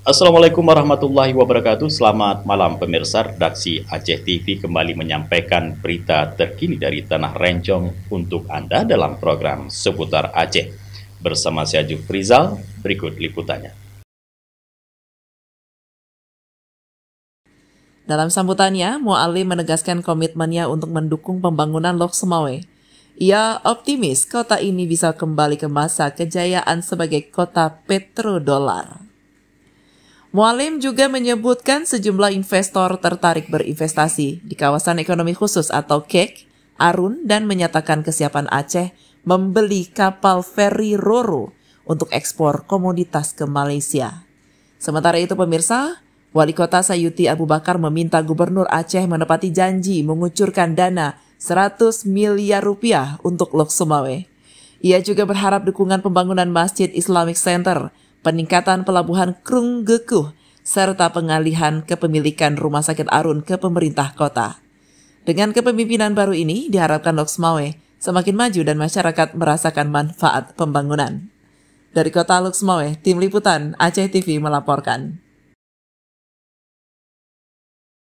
Assalamualaikum warahmatullahi wabarakatuh. Selamat malam pemirsa. Redaksi Aceh TV kembali menyampaikan berita terkini dari Tanah Rencong untuk Anda dalam program Seputar Aceh. Bersama saya Jufrizal, berikut liputannya. Dalam sambutannya, Mu'alim menegaskan komitmennya untuk mendukung pembangunan Lok Sumawe. Ia optimis kota ini bisa kembali ke masa kejayaan sebagai kota petrodolar. Mu'alim juga menyebutkan sejumlah investor tertarik berinvestasi di kawasan ekonomi khusus atau KEK, Arun, dan menyatakan kesiapan Aceh membeli kapal feri Roro untuk ekspor komoditas ke Malaysia. Sementara itu pemirsa, Wali Kota Sayuti Abu Bakar meminta Gubernur Aceh menepati janji mengucurkan dana 100 miliar rupiah untuk Lok Sumawe. Ia juga berharap dukungan pembangunan Masjid Islamic Center, peningkatan pelabuhan Krung Gekuh, serta pengalihan kepemilikan Rumah Sakit Arun ke pemerintah kota. Dengan kepemimpinan baru ini, diharapkan Lok Sumawe semakin maju dan masyarakat merasakan manfaat pembangunan. Dari kota Lok Sumawe, Tim Liputan Aceh TV melaporkan.